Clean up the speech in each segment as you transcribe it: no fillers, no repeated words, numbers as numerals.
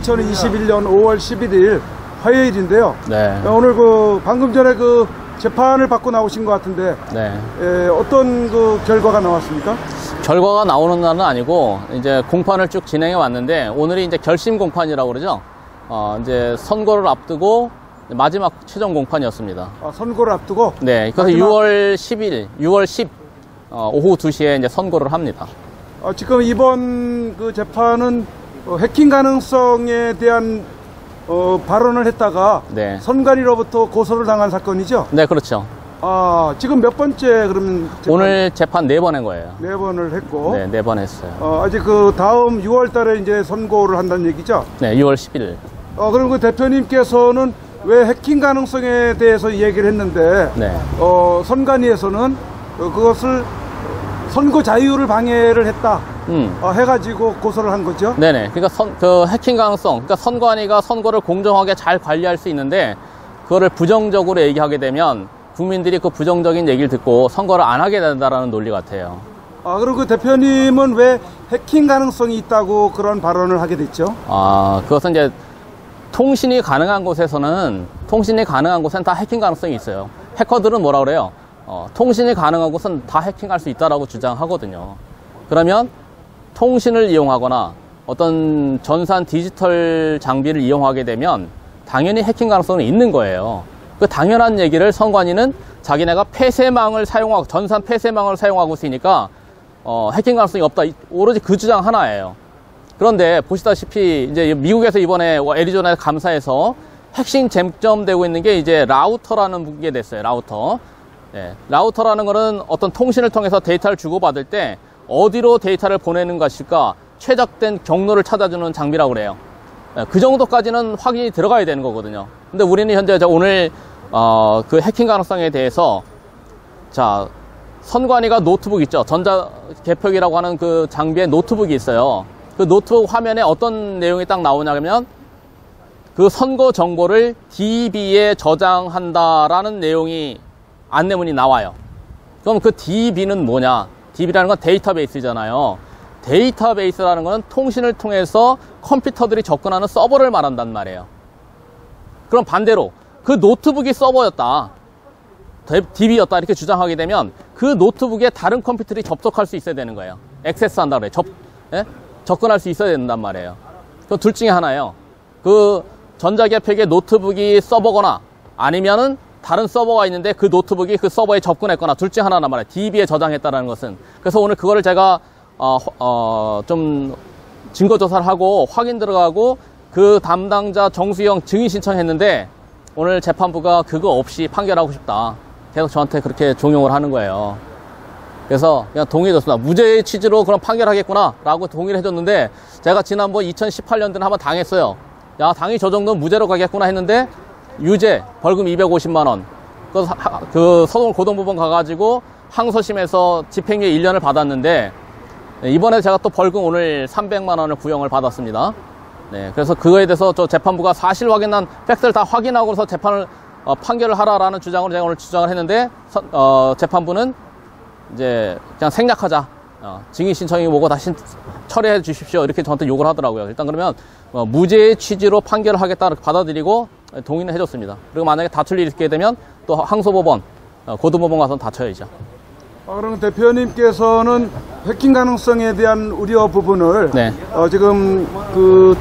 2021년 5월 11일 화요일인데요. 네. 오늘 방금 전에 재판을 받고 나오신 것 같은데, 네. 어떤 결과가 나왔습니까? 결과가 나오는 날은 아니고 이제 공판을 쭉 진행해 왔는데, 오늘이 이제 결심 공판이라고 그러죠. 이제 선고를 앞두고 마지막 최종 공판이었습니다. 선고를 앞두고? 네. 그래서 6월 10 오후 2시에 이제 선고를 합니다. 지금 이번 재판은 해킹 가능성에 대한 발언을 했다가 네. 선관위로부터 고소를 당한 사건이죠? 네, 그렇죠. 지금 몇 번째 그러면 오늘 재판 4번 한 거예요. 4번을 했고. 네, 4번 했어요. 아직 다음 6월 달에 이제 선고를 한다는 얘기죠? 네, 6월 11일. 그럼 대표님께서는 왜 해킹 가능성에 대해서 얘기를 했는데, 네. 선관위에서는 그것을 선고 자유를 방해를 했다. 해가지고 고소를 한 거죠? 네네. 그러니까 해킹 가능성, 그러니까 선관위가 선거를 공정하게 잘 관리할 수 있는데, 그거를 부정적으로 얘기하게 되면 국민들이 그 부정적인 얘기를 듣고 선거를 안 하게 된다라는 논리 같아요. 그럼 대표님은 왜 해킹 가능성이 있다고 그런 발언을 하게 됐죠? 그것은 이제 통신이 가능한 곳에는 다 해킹 가능성이 있어요. 해커들은 뭐라 그래요? 통신이 가능한 곳은 다 해킹할 수 있다라고 주장하거든요. 그러면 통신을 이용하거나 어떤 전산 디지털 장비를 이용하게 되면 당연히 해킹 가능성은 있는 거예요. 그 당연한 얘기를 선관위는 자기네가 전산 폐쇄망을 사용하고 있으니까 해킹 가능성이 없다. 오로지 그 주장 하나예요. 그런데 보시다시피 이제 미국에서 이번에 애리조나 감사에서 핵심 쟁점되고 있는 게 이제 라우터라는 게 됐어요. 라우터. 네, 라우터라는 거는 어떤 통신을 통해서 데이터를 주고받을 때 어디로 데이터를 보내는 것일까 최적된 경로를 찾아주는 장비라고 그래요. 네, 그 정도까지는 확인이 들어가야 되는 거거든요. 근데 우리는 현재 오늘 그 해킹 가능성에 대해서 선관위가 노트북 있죠. 전자개표기라고 하는 그 장비에 노트북이 있어요. 그 노트북 화면에 어떤 내용이 딱 나오냐면 그 선거 정보를 DB에 저장한다라는 내용이 안내문이 나와요. 그럼 그 DB는 뭐냐? DB라는 건 데이터베이스잖아요. 데이터베이스라는 건 통신을 통해서 컴퓨터들이 접근하는 서버를 말한단 말이에요. 그럼 반대로 그 노트북이 서버였다, DB였다 이렇게 주장하게 되면 그 노트북에 다른 컴퓨터들이 접속할 수 있어야 되는 거예요. 액세스한다 그래요. 접근할 수 있어야 된단 말이에요. 그 둘 중에 하나예요. 그 전자개표기의 노트북이 서버거나 아니면은 다른 서버가 있는데 그 노트북이 그 서버에 접근했거나 둘 중 하나란 말이에요. DB에 저장했다는 것은. 그래서 오늘 그거를 제가 좀 증거조사를 하고 확인 들어가고 그 담당자 정수영 증인 신청했는데 오늘 재판부가 그거 없이 판결하고 싶다. 계속 저한테 그렇게 종용을 하는 거예요. 그래서 그냥 동의해줬습니다. 무죄의 취지로 그럼 판결하겠구나 라고 동의를 해줬는데, 제가 지난번 2018년도에 한번 당했어요. 야, 당이 저 정도는 무죄로 가겠구나 했는데 유죄, 벌금 250만 원. 그 서울고등법원 가가지고 항소심에서 집행유예 1년을 받았는데, 이번에 제가 또 벌금 오늘 300만 원을 구형을 받았습니다. 네, 그래서 그거에 대해서 저 재판부가 사실 확인한 팩트를 다 확인하고서 판결을 하라라는 주장으로 제가 오늘 주장을 했는데, 재판부는 이제 그냥 생략하자. 증인 신청이 뭐고 다시 처리해 주십시오. 이렇게 저한테 욕을 하더라고요. 일단 그러면 무죄의 취지로 판결을 하겠다 이렇게 받아들이고 동의는 해줬습니다. 그리고 만약에 다툴 일이 있게 되면 또 항소법원, 고등법원 가서 다쳐야죠. 그럼 대표님께서는 해킹 가능성에 대한 우려 부분을 네. 지금 그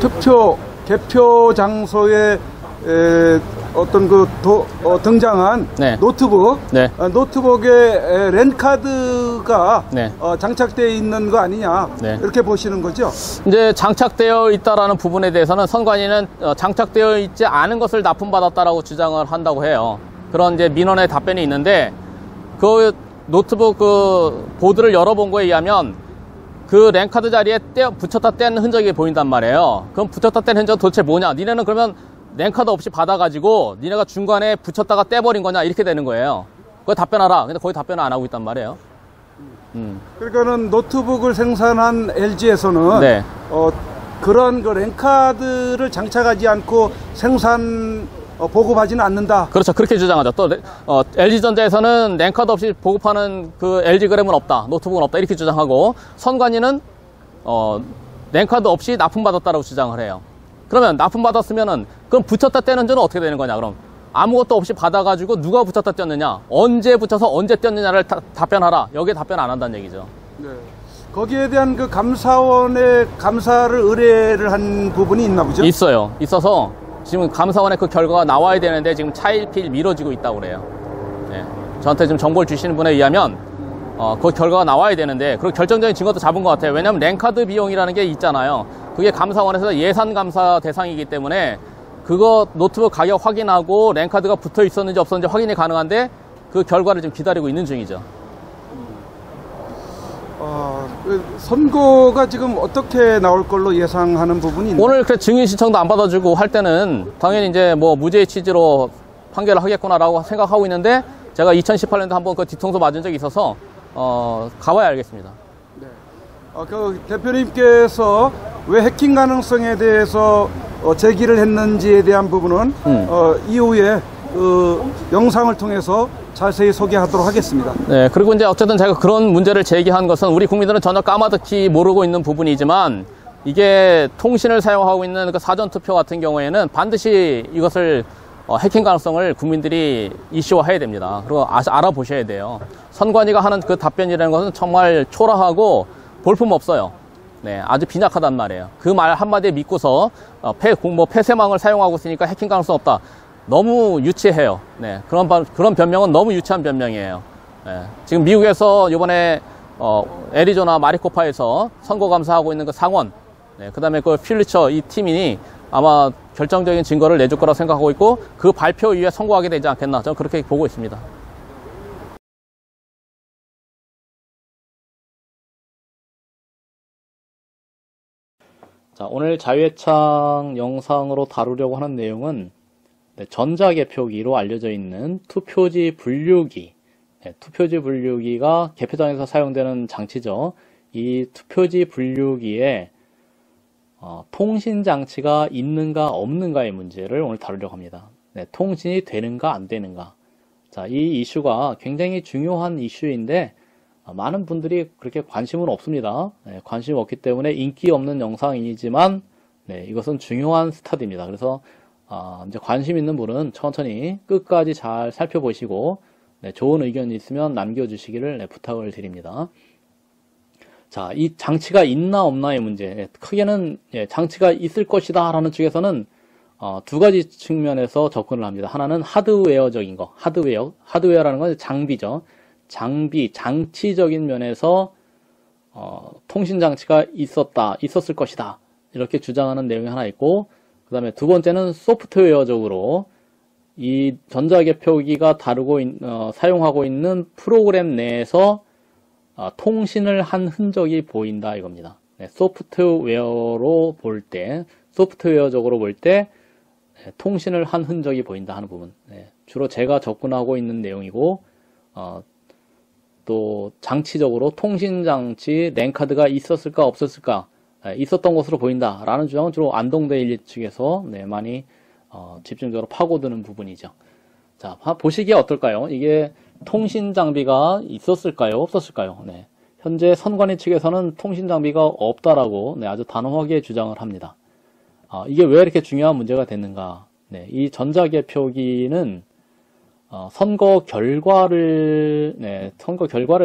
개표 장소에 어떤 등장한 네. 노트북, 네. 노트북에 랜카드가 네. 장착되어 있는 거 아니냐, 네. 이렇게 보시는 거죠? 이제 장착되어 있다라는 부분에 대해서는 선관위는 장착되어 있지 않은 것을 납품받았다라고 주장을 한다고 해요. 그런 이제 민원의 답변이 있는데, 그 노트북 그 보드를 열어본 거에 의하면 그 랜카드 자리에 붙였다 뗀 흔적이 보인단 말이에요. 그럼 붙였다 뗀 흔적은 도대체 뭐냐? 니네는 그러면 랜카드 없이 받아가지고 니네가 중간에 붙였다가 떼버린 거냐? 이렇게 되는 거예요. 그거 답변하라. 근데 거의 답변을 안 하고 있단 말이에요. 그러니까는 노트북을 생산한 LG에서는 네. 그런 랜카드를 장착하지 않고 보급하지는 않는다. 그렇죠. 그렇게 주장하죠. 또 LG전자에서는 랜카드 없이 보급하는 그 LG그램은 없다, 노트북은 없다 이렇게 주장하고, 선관위는 랜카드 없이 납품받았다라고 주장을 해요. 그러면 납품받았으면은 그럼 붙였다 떼는 줄은 어떻게 되는 거냐? 그럼 아무것도 없이 받아가지고 누가 붙였다 뗐느냐, 언제 붙여서 언제 뗐느냐를 답변하라. 여기에 답변 안 한다는 얘기죠. 네. 거기에 대한 그 감사원의 감사를 의뢰를 한 부분이 있나 보죠? 있어요. 있어서 지금 감사원의 그 결과가 나와야 되는데 지금 차일피일 미뤄지고 있다고 그래요. 네. 저한테 지금 정보를 주시는 분에 의하면 그 결과가 나와야 되는데, 그리고 결정적인 증거도 잡은 것 같아요. 왜냐하면 랜카드 비용이라는 게 있잖아요. 그게 감사원에서 예산 감사 대상이기 때문에 그거 노트북 가격 확인하고 랜카드가 붙어 있었는지 없었는지 확인이 가능한데 그 결과를 지금 기다리고 있는 중이죠. 선고가 지금 어떻게 나올 걸로 예상하는 부분이 있나요? 오늘 그 증인 신청도 안 받아주고 할 때는 당연히 이제 뭐 무죄의 취지로 판결을 하겠구나라고 생각하고 있는데, 제가 2018년도 한번 그 뒤통수 맞은 적이 있어서 가봐야 알겠습니다. 네. 그 대표님께서 왜 해킹 가능성에 대해서 제기를 했는지에 대한 부분은 이후에 영상을 통해서 자세히 소개하도록 하겠습니다. 네, 그리고 이제 어쨌든 제가 그런 문제를 제기한 것은 우리 국민들은 전혀 까마득히 모르고 있는 부분이지만, 이게 통신을 사용하고 있는 그 사전투표 같은 경우에는 반드시 이것을 해킹 가능성을 국민들이 이슈화해야 됩니다. 그리고 알아보셔야 돼요. 선관위가 하는 그 답변이라는 것은 정말 초라하고 볼품없어요. 네, 아주 빈약하단 말이에요. 그 말 한마디에 믿고서 폐쇄망을 사용하고 있으니까 해킹 가능성 없다. 너무 유치해요. 네, 그런 변명은 너무 유치한 변명이에요. 네, 지금 미국에서 이번에 애리조나 마리코파에서 선거 감사하고 있는 그 상원, 네, 그 다음에 그 퓰리처 이 팀이 아마 결정적인 증거를 내줄 거라고 생각하고 있고, 그 발표 이후에 선고하게 되지 않겠나, 저는 그렇게 보고 있습니다. 자, 오늘 자유회창 영상으로 다루려고 하는 내용은 전자개표기로 알려져 있는 투표지 분류기, 투표지 분류기가 개표장에서 사용되는 장치죠. 이 투표지 분류기에 통신장치가 있는가 없는가의 문제를 오늘 다루려고 합니다. 네, 통신이 되는가 안 되는가. 자, 이 이슈가 굉장히 중요한 이슈인데 많은 분들이 그렇게 관심은 없습니다. 네, 관심이 없기 때문에 인기 없는 영상이지만 네, 이것은 중요한 스타트입니다. 그래서 이제 관심 있는 분은 천천히 끝까지 잘 살펴보시고 네, 좋은 의견이 있으면 남겨주시기를 네, 부탁을 드립니다. 자, 이 장치가 있나 없나의 문제. 크게는 장치가 있을 것이다 라는 측에서는 두 가지 측면에서 접근을 합니다. 하나는 하드웨어적인 거. 하드웨어라는 건 장비죠. 장치적인 면에서 통신 장치가 있었을 것이다. 이렇게 주장하는 내용이 하나 있고, 그 다음에 두 번째는 소프트웨어적으로 이 전자개표기가 사용하고 있는 프로그램 내에서 통신을 한 흔적이 보인다 이겁니다. 네, 소프트웨어적으로 볼 때 통신을 한 흔적이 보인다 하는 부분. 네, 주로 제가 접근하고 있는 내용이고, 또 장치적으로 통신장치 랜카드가 있었을까 없었을까, 있었던 것으로 보인다 라는 주장은 주로 안동데일리 측에서 네, 많이 집중적으로 파고드는 부분이죠. 자, 보시기에 어떨까요? 이게 통신 장비가 있었을까요? 없었을까요? 네. 현재 선관위 측에서는 통신 장비가 없다라고 네, 아주 단호하게 주장을 합니다. 이게 왜 이렇게 중요한 문제가 됐는가? 네, 이 전자개표기는 선거 결과를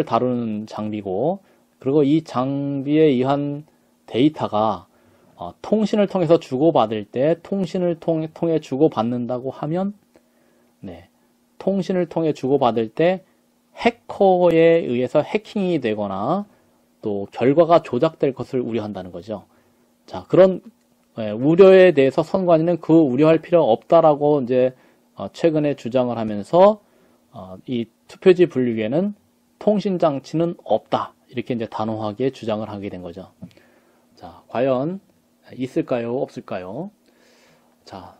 다루는 장비고, 그리고 이 장비에 의한 데이터가 통신을 통해서 주고받을 때 통신을 통해 주고받는다고 하면 네, 통신을 통해 주고받을 때 해커에 의해서 해킹이 되거나 또 결과가 조작될 것을 우려한다는 거죠. 자, 그런 우려에 대해서 선관위는 그 우려할 필요 없다라고 이제 최근에 주장을 하면서 이 투표지 분류기에는 통신 장치는 없다 이렇게 이제 단호하게 주장을 하게 된 거죠. 자, 과연 있을까요? 없을까요? 자,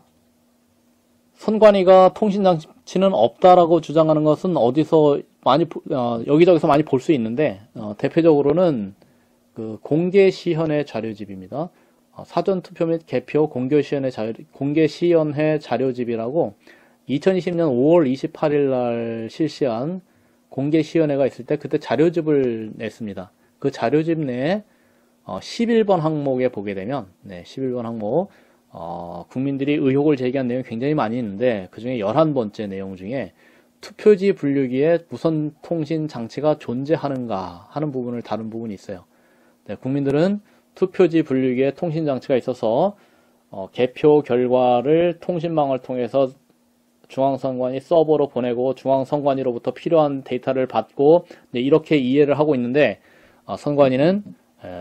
선관위가 통신 장치는 없다라고 주장하는 것은 어디서 여기저기서 많이 볼 수 있는데, 대표적으로는 그 공개시연회 자료집입니다. 사전투표 및 개표 공개시연회 자료집이라고 2020년 5월 28일 날 실시한 공개시연회가 있을 때 그때 자료집을 냈습니다. 그 자료집 내에 11번 항목에 보게 되면, 네, 11번 항목, 국민들이 의혹을 제기한 내용이 굉장히 많이 있는데 그 중에 11번째 내용 중에 투표지 분류기에 무선 통신 장치가 존재하는가 하는 부분을 다룬 부분이 있어요. 네, 국민들은 투표지 분류기에 통신 장치가 있어서 개표 결과를 통신망을 통해서 중앙선관위 서버로 보내고 중앙선관위로부터 필요한 데이터를 받고 이렇게 이해를 하고 있는데 선관위는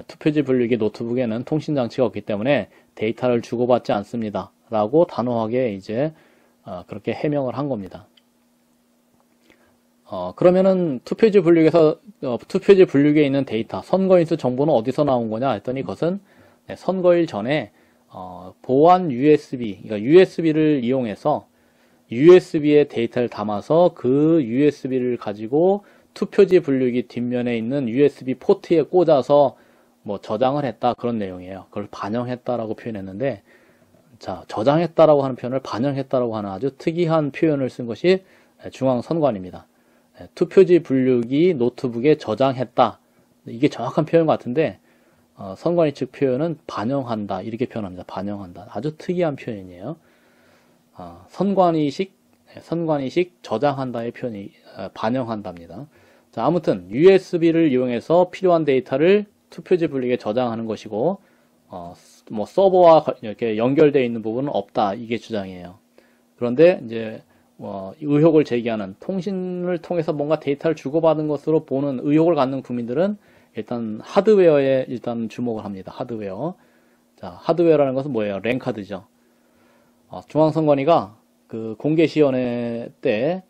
투표지 분류기 노트북에는 통신 장치가 없기 때문에 데이터를 주고받지 않습니다. 라고 단호하게 이제 그렇게 해명을 한 겁니다. 그러면은 투표지 분류기에 있는 데이터, 선거인수 정보는 어디서 나온 거냐 했더니 그것은 선거일 전에 보안 USB, 그러니까 USB를 이용해서 USB에 데이터를 담아서 그 USB를 가지고 투표지 분류기 뒷면에 있는 USB 포트에 꽂아서 뭐 저장을 했다 그런 내용이에요. 그걸 반영했다라고 표현했는데, 자, 저장했다라고 하는 표현을 반영했다라고 하는 아주 특이한 표현을 쓴 것이 중앙선관위입니다. 투표지 분류기 노트북에 저장했다. 이게 정확한 표현 같은데 선관위 측 표현은 반영한다 이렇게 표현합니다. 반영한다. 아주 특이한 표현이에요. 선관위식 저장한다의 표현이 반영한답니다. 자, 아무튼 USB를 이용해서 필요한 데이터를 투표지 분류기에 저장하는 것이고 뭐 서버와 이렇게 연결되어 있는 부분은 없다 이게 주장이에요. 그런데 이제 의혹을 제기하는 통신을 통해서 뭔가 데이터를 주고받은 것으로 보는 의혹을 갖는 국민들은 일단 하드웨어에 일단 주목을 합니다. 하드웨어. 자, 하드웨어라는 것은 뭐예요? 랜카드죠. 중앙선관위가 그 공개시연회 때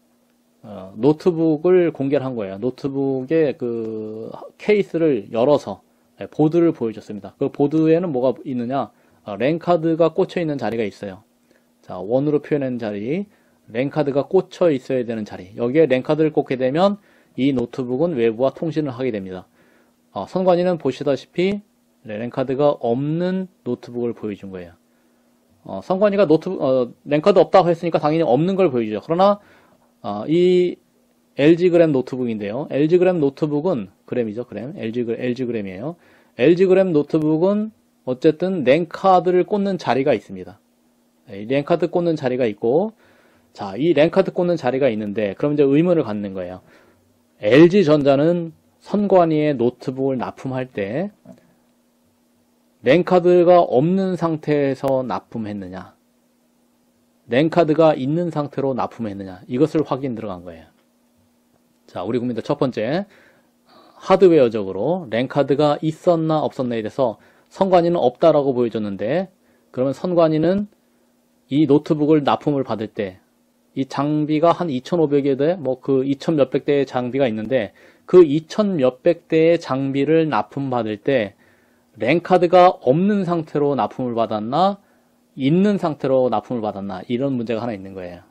노트북을 공개를 한 거예요. 노트북의 그 케이스를 열어서 보드를 보여줬습니다. 그 보드에는 뭐가 있느냐? 랜카드가 꽂혀 있는 자리가 있어요. 자, 원으로 표현한 자리, 랜카드가 꽂혀 있어야 되는 자리. 여기에 랜카드를 꽂게 되면 이 노트북은 외부와 통신을 하게 됩니다. 선관위는 보시다시피 랜카드가 없는 노트북을 보여준 거예요. 선관위가 랜카드 없다고 했으니까 당연히 없는 걸 보여주죠. 그러나 이 LG그램 노트북인데요. LG그램 노트북은 그램이죠. 그램. LG그램이에요. LG그램 노트북은 어쨌든 랜카드를 꽂는 자리가 있습니다. 이 랜카드 꽂는 자리가 있고, 자, 이 랜카드 꽂는 자리가 있는데 그럼 이제 의문을 갖는 거예요. LG전자는 선관위에 노트북을 납품할 때 랜카드가 없는 상태에서 납품했느냐, 랜카드가 있는 상태로 납품했느냐, 이것을 확인 들어간 거예요. 자, 우리 국민들 첫 번째, 하드웨어적으로 랜카드가 있었나 없었나에 대해서 선관위는 없다라고 보여줬는데, 그러면 선관위는 이 노트북을 납품을 받을 때 이 장비가 한 2,500여 대, 뭐 그 2,000 몇백 대의 장비가 있는데 그 2,000 몇백 대의 장비를 납품받을 때 랜카드가 없는 상태로 납품을 받았나 있는 상태로 납품을 받았나 이런 문제가 하나 있는 거예요.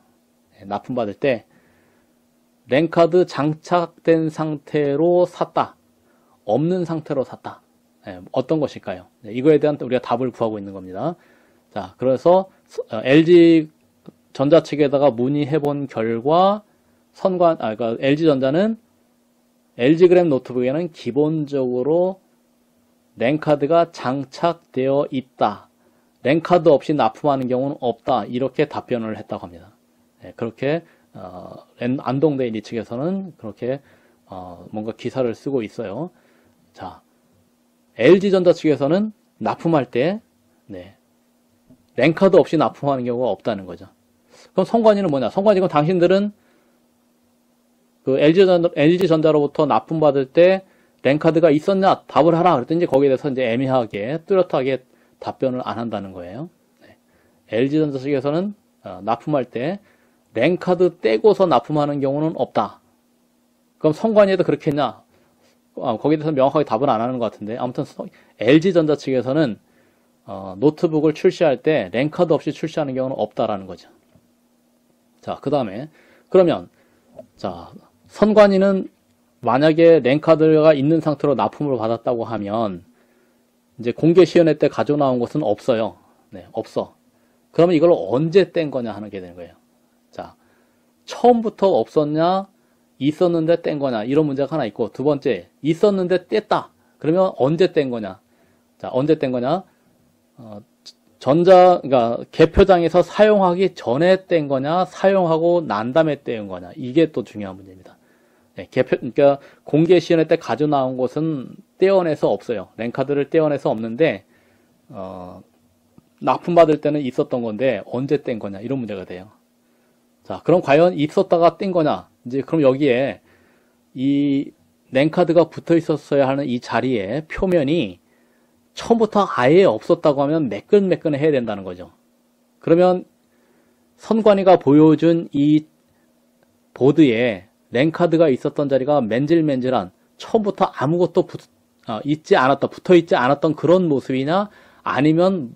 납품받을 때 랜카드 장착된 상태로 샀다, 없는 상태로 샀다. 어떤 것일까요? 이거에 대한 우리가 답을 구하고 있는 겁니다. 자, 그래서 LG전자 측에다가 문의해 본 결과 그러니까 LG전자는 LG그램 노트북에는 기본적으로 랜카드가 장착되어 있다. 랜카드 없이 납품하는 경우는 없다. 이렇게 답변을 했다고 합니다. 그렇게 안동데일리 측에서는 그렇게 뭔가 기사를 쓰고 있어요. 자, LG전자 측에서는 납품할 때 랜카드 없이 납품하는 경우가 없다는 거죠. 그럼 선관위는 뭐냐? 선관위가 당신들은 그 LG전자로부터 납품받을 때 랜카드가 있었냐? 답을 하라. 그랬더니 거기에 대해서 이제 애매하게, 뚜렷하게 답변을 안 한다는 거예요. LG전자 측에서는 납품할 때 랜카드 떼고서 납품하는 경우는 없다. 그럼 선관위에도 그렇게 했냐? 거기에 대해서 명확하게 답을 안 하는 것 같은데, 아무튼 LG전자 측에서는 노트북을 출시할 때 랜카드 없이 출시하는 경우는 없다라는 거죠. 자, 그 다음에 그러면 자, 선관위는 만약에 랜카드가 있는 상태로 납품을 받았다고 하면 이제 공개시연회 때 가져 나온 것은 없어요. 없어. 그러면 이걸 언제 뗀 거냐 하는 게 되는 거예요. 자, 처음부터 없었냐, 있었는데 뗀 거냐, 이런 문제가 하나 있고, 두 번째, 있었는데 뗐다. 그러면 언제 뗀 거냐. 자, 언제 뗀 거냐. 그러니까 개표장에서 사용하기 전에 뗀 거냐, 사용하고 난 다음에 뗀 거냐, 이게 또 중요한 문제입니다. 네, 그러니까 공개 시연회 때 가져 나온 것은 떼어내서 없어요. 랜카드를 떼어내서 없는데, 납품받을 때는 있었던 건데, 언제 뗀 거냐, 이런 문제가 돼요. 자, 그럼 과연 있었다가 뗀 거냐? 이제 그럼 여기에 이 랜카드가 붙어 있었어야 하는 이 자리에 표면이 처음부터 아예 없었다고 하면 매끈매끈 해야 된다는 거죠. 그러면 선관위가 보여준 이 보드에 랜카드가 있었던 자리가 맨질맨질한, 처음부터 아무것도 붙어 있지 않았던 그런 모습이냐, 아니면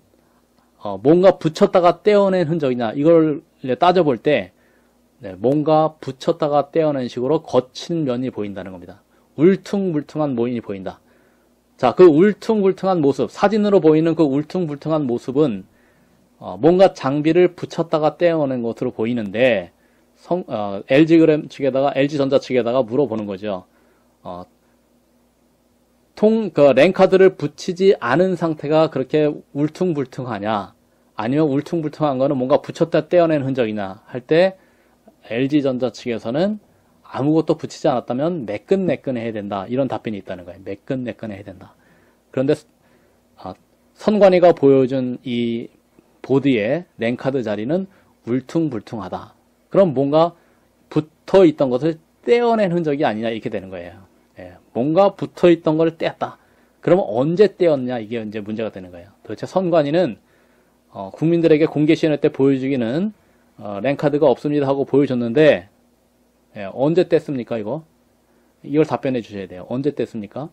뭔가 붙였다가 떼어낸 흔적이냐, 이걸 따져볼 때 뭔가 붙였다가 떼어낸 식으로 거친 면이 보인다는 겁니다. 울퉁불퉁한 모인이 보인다. 자, 그 울퉁불퉁한 모습, 사진으로 보이는 그 울퉁불퉁한 모습은 뭔가 장비를 붙였다가 떼어낸 것으로 보이는데, LG전자 측에다가 물어보는 거죠. 랜카드를 붙이지 않은 상태가 그렇게 울퉁불퉁하냐, 아니면 울퉁불퉁한 거는 뭔가 붙였다 떼어낸 흔적이냐 할 때, LG전자 측에서는 아무것도 붙이지 않았다면 매끈매끈해야 된다, 이런 답변이 있다는 거예요. 매끈매끈해야 된다. 그런데 선관위가 보여준 이 보드의 랜카드 자리는 울퉁불퉁하다. 그럼 뭔가 붙어 있던 것을 떼어낸 흔적이 아니냐, 이렇게 되는 거예요. 예, 뭔가 붙어 있던 걸 떼었다. 그러면 언제 떼었냐, 이게 이제 문제가 되는 거예요. 도대체 선관위는 국민들에게 공개 시연회 때 보여주기는 랜카드가 없습니다 하고 보여줬는데, 예, 언제 뗐습니까, 이거? 이걸 답변해 주셔야 돼요. 언제 뗐습니까?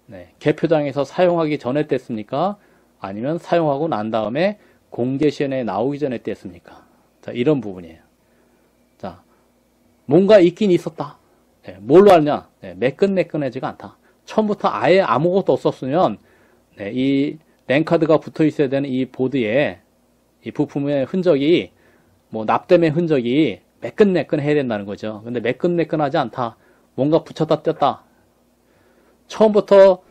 네, 개표장에서 사용하기 전에 뗐습니까? 아니면 사용하고 난 다음에 공개 시연회에 나오기 전에 뗐습니까? 자, 이런 부분이에요. 자, 뭔가 있긴 있었다. 네, 뭘로 알냐? 네, 매끈매끈하지가 않다. 처음부터 아예 아무것도 없었으면, 네, 이 랜카드가 붙어 있어야 되는 이 보드에 이 부품의 흔적이, 뭐 납땜의 흔적이 매끈매끈해야 된다는 거죠. 근데 매끈매끈하지 않다. 뭔가 붙였다 뗐다. 처음부터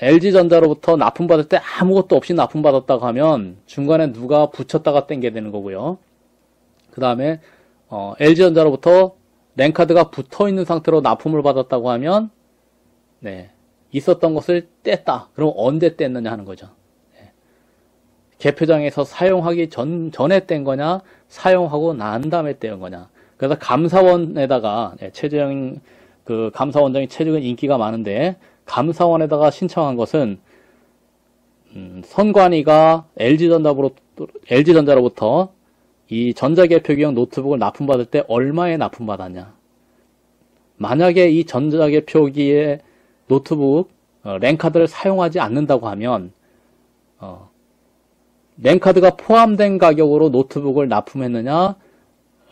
LG전자로부터 납품받을 때 아무것도 없이 납품받았다고 하면 중간에 누가 붙였다가 땡게 되는 거고요. 그 다음에 LG전자로부터 랜카드가 붙어있는 상태로 납품을 받았다고 하면, 네, 있었던 것을 뗐다. 그럼 언제 뗐느냐 하는 거죠. 네. 개표장에서 사용하기 전에 뗀 거냐, 사용하고 난 다음에 뗀 거냐. 그래서 감사원에다가, 네, 최재형 감사원장이 최근 인기가 많은데, 감사원에다가 신청한 것은 선관위가 LG전자로부터 이 전자개표기용 노트북을 납품받을 때 얼마에 납품받았냐. 만약에 이 전자개표기의 노트북 랜카드를 사용하지 않는다고 하면 랜카드가 포함된 가격으로 노트북을 납품했느냐,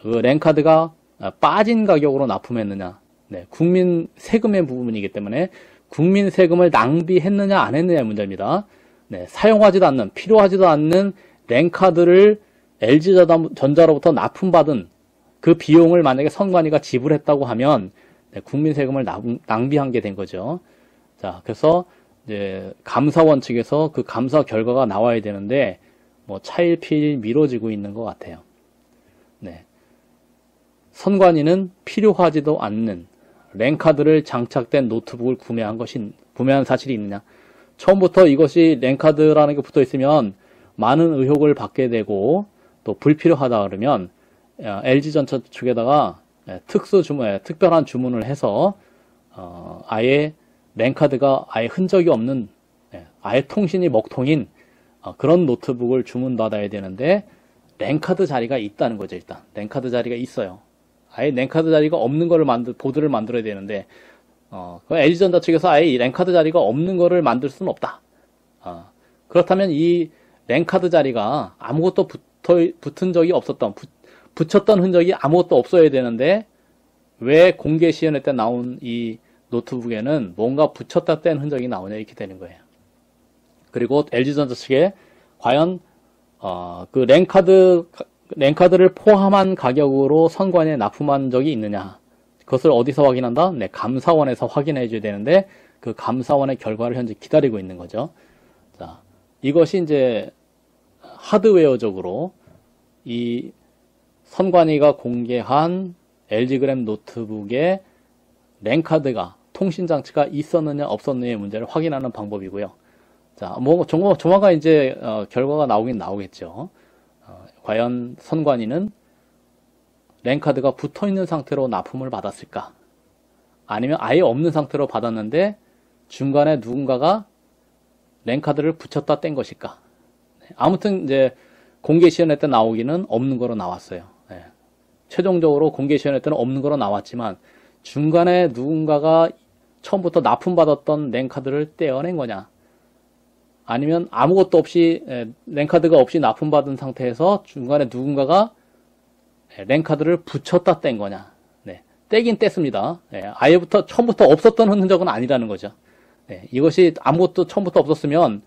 그 랜카드가 빠진 가격으로 납품했느냐. 네, 국민 세금의 부분이기 때문에 국민 세금을 낭비했느냐 안 했느냐의 문제입니다. 네, 사용하지도 않는, 필요하지도 않는 랜카드를 LG전자로부터 납품받은 그 비용을 만약에 선관위가 지불했다고 하면, 네, 국민 세금을 낭비한 게 된 거죠. 자, 그래서 이제 감사원 측에서 그 감사 결과가 나와야 되는데 뭐 차일피일 미뤄지고 있는 것 같아요. 네, 선관위는 필요하지도 않는 랜카드를 장착된 노트북을 구매한 사실이 있느냐. 처음부터 이것이 랜카드라는 게 붙어 있으면 많은 의혹을 받게 되고 또 불필요하다 그러면 LG전자 측에다가 특별한 주문을 해서 아예 랜카드가 아예 흔적이 없는, 아예 통신이 먹통인 그런 노트북을 주문받아야 되는데 랜카드 자리가 있다는 거죠. 일단 랜카드 자리가 있어요. 아예 랜카드 자리가 없는 거를 보드를 만들어야 되는데 LG전자 측에서 아예 이 랜카드 자리가 없는 거를 만들 수는 없다. 그렇다면 이 랜카드 자리가 아무것도 붙은 적이 없었던, 붙였던 흔적이 아무것도 없어야 되는데 왜 공개 시연회 때 나온 이 노트북에는 뭔가 붙였다 뗀 흔적이 나오냐, 이렇게 되는 거예요. 그리고 LG전자 측에 과연 그 랜카드를 포함한 가격으로 선관위에 납품한 적이 있느냐, 그것을 어디서 확인한다? 네, 감사원에서 확인해 줘야 되는데 그 감사원의 결과를 현재 기다리고 있는 거죠. 자, 이것이 이제 하드웨어적으로 이 선관위가 공개한 LG그램 노트북에 랜카드가 통신장치가 있었느냐 없었느냐의 문제를 확인하는 방법이고요. 자, 뭐 조만간 이제 결과가 나오긴 나오겠죠. 과연 선관위는 랜카드가 붙어있는 상태로 납품을 받았을까? 아니면 아예 없는 상태로 받았는데 중간에 누군가가 랜카드를 붙였다 뗀 것일까? 아무튼 이제 공개 시연회 때 나오기는 없는 거로 나왔어요. 최종적으로 공개 시연회 때는 없는 거로 나왔지만 중간에 누군가가 처음부터 납품받았던 랜카드를 떼어낸 거냐? 아니면 아무것도 없이 랜카드가 없이 납품받은 상태에서 중간에 누군가가 랜카드를 붙였다 뗀 거냐? 떼긴 뗐습니다. 아예부터 처음부터 없었던 흔적은 아니라는 거죠. 이것이 아무것도 처음부터 없었으면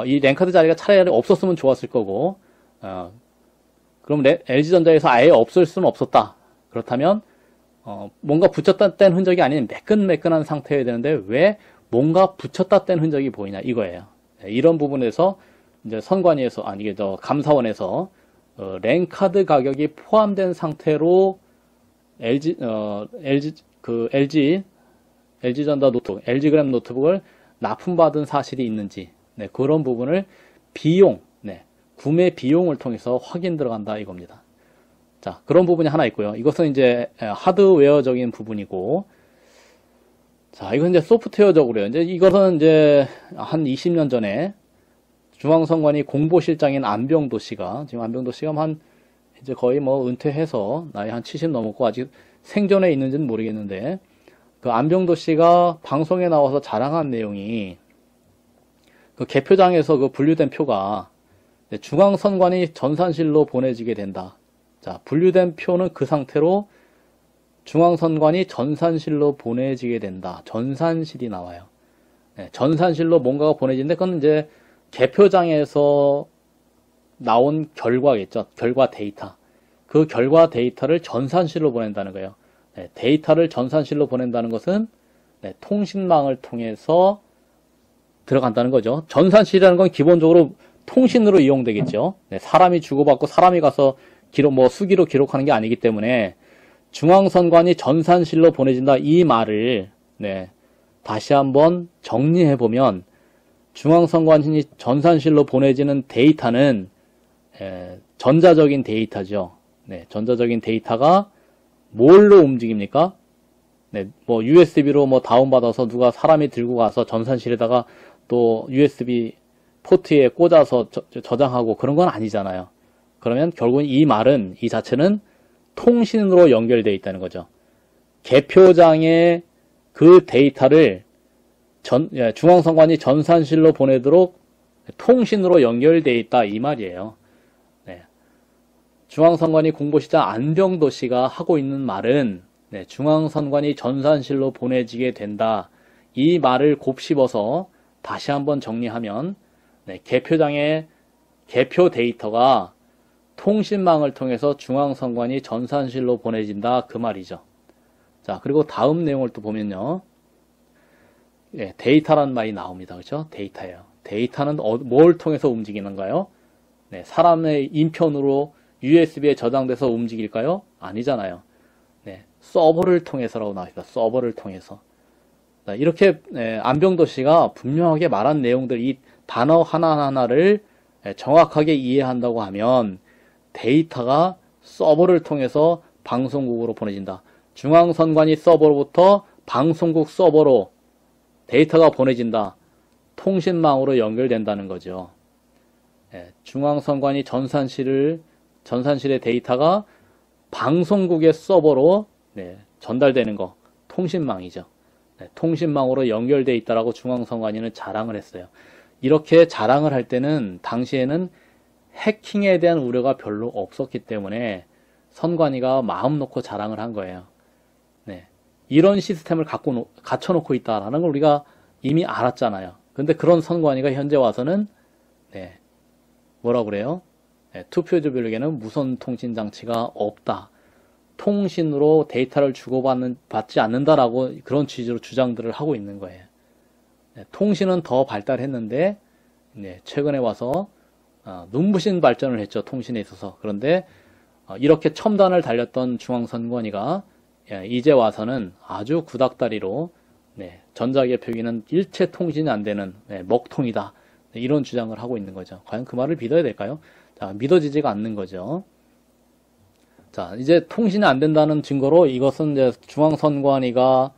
이 랜카드 자리가 차라리 없었으면 좋았을 거고 그럼 LG전자에서 아예 없을 수는 없었다. 그렇다면 뭔가 붙였다 뗀 흔적이 아닌 매끈매끈한 상태여야 되는데 왜 뭔가 붙였다 뗀 흔적이 보이냐 이거예요. 이런 부분에서 이제 선관위에서 이게 감사원에서 랜카드 가격이 포함된 상태로 LG전자 노트북, LG그램 노트북을 납품받은 사실이 있는지 그런 부분을 비용, 구매 비용을 통해서 확인 들어간다 이겁니다. 자, 그런 부분이 하나 있고요. 이것은 이제 하드웨어적인 부분이고, 자, 이건 이제 소프트웨어적으로요. 이제 이것은 이제 한 20년 전에 중앙선관위 공보실장인 안병도 씨가, 지금 안병도 씨가 이제 거의 뭐 은퇴해서 나이 한 70 넘었고 아직 생존해 있는지는 모르겠는데, 그 안병도 씨가 방송에 나와서 자랑한 내용이 그 개표장에서 그 분류된 표가 중앙선관위 전산실로 보내지게 된다. 자, 분류된 표는 그 상태로 중앙선관위 전산실로 보내지게 된다. 전산실이 나와요. 전산실로 뭔가가 보내지는데 그건 이제 개표장에서 나온 결과겠죠. 결과 데이터. 그 결과 데이터를 전산실로 보낸다는 거예요. 데이터를 전산실로 보낸다는 것은 통신망을 통해서 들어간다는 거죠. 전산실이라는 건 기본적으로 통신으로 이용되겠죠. 사람이 주고받고 사람이 가서 수기로 기록하는 게 아니기 때문에 중앙선관위 전산실로 보내진다 이 말을 다시 한번 정리해 보면 중앙선관위 전산실로 보내지는 데이터는 전자적인 데이터죠. 전자적인 데이터가 뭘로 움직입니까? 뭐 USB로 다운받아서 누가 사람이 들고 가서 전산실에다가 또 USB 포트에 꽂아서 저장하고 그런 건 아니잖아요. 그러면 결국은 이 말은, 이 자체는 통신으로 연결되어 있다는 거죠. 개표장에 그 데이터를 중앙선관위 전산실로 보내도록 통신으로 연결되어 있다 이 말이에요. 중앙선관위 공보실장 안병도 씨가 하고 있는 말은 중앙선관위 전산실로 보내지게 된다. 이 말을 곱씹어서 다시 한번 정리하면 개표장의 개표 데이터가 통신망을 통해서 중앙선관위 전산실로 보내진다 그 말이죠. 자, 그리고 다음 내용을 또 보면요. 데이터란 말이 나옵니다. 그렇죠? 데이터예요. 데이터는 뭘 통해서 움직이는가요? 사람의 인편으로 USB에 저장돼서 움직일까요? 아니잖아요. 서버를 통해서라고 나옵니다. 서버를 통해서. 이렇게 안병도 씨가 분명하게 말한 내용들, 이 단어 하나하나를 정확하게 이해한다고 하면 데이터가 서버를 통해서 방송국으로 보내진다. 중앙선관위 서버로부터 방송국 서버로 데이터가 보내진다. 통신망으로 연결된다는 거죠. 중앙선관위 전산실의 데이터가 방송국의 서버로 전달되는 거, 통신망이죠. 통신망으로 연결되어 있다라고 중앙선관위는 자랑을 했어요. 이렇게 자랑을 할 때는 당시에는 해킹에 대한 우려가 별로 없었기 때문에 선관위가 마음 놓고 자랑을 한 거예요. 이런 시스템을 갖춰놓고 있다라는 걸 우리가 이미 알았잖아요. 근데 그런 선관위가 현재 와서는 뭐라고 그래요? 투표지 블록에는 무선 통신 장치가 없다. 통신으로 데이터를 주고받지 않는다라고 그런 취지로 주장들을 하고 있는 거예요. 통신은 더 발달했는데 최근에 와서 눈부신 발전을 했죠. 통신에 있어서. 그런데 이렇게 첨단을 달렸던 중앙선관위가 이제 와서는 아주 구닥다리로 전자개표기는 일체 통신이 안 되는 먹통이다. 이런 주장을 하고 있는 거죠. 과연 그 말을 믿어야 될까요? 자, 믿어지지가 않는 거죠. 자, 이제 통신이 안 된다는 증거로 이것은 이제 중앙선관위가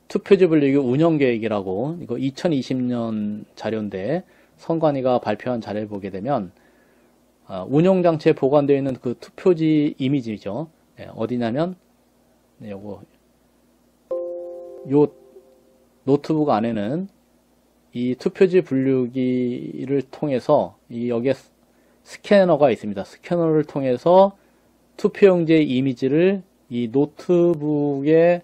투표지 분류기 운영계획이라고, 이거 2020년 자료인데 선관위가 발표한 자료를 보게 되면 운영장치에 보관되어 있는 그 투표지 이미지죠. 어디냐면 요거 요 노트북 안에는 이 투표지 분류기를 통해서 여기에 스캐너가 있습니다. 스캐너를 통해서 투표용지의 이미지를 이 노트북의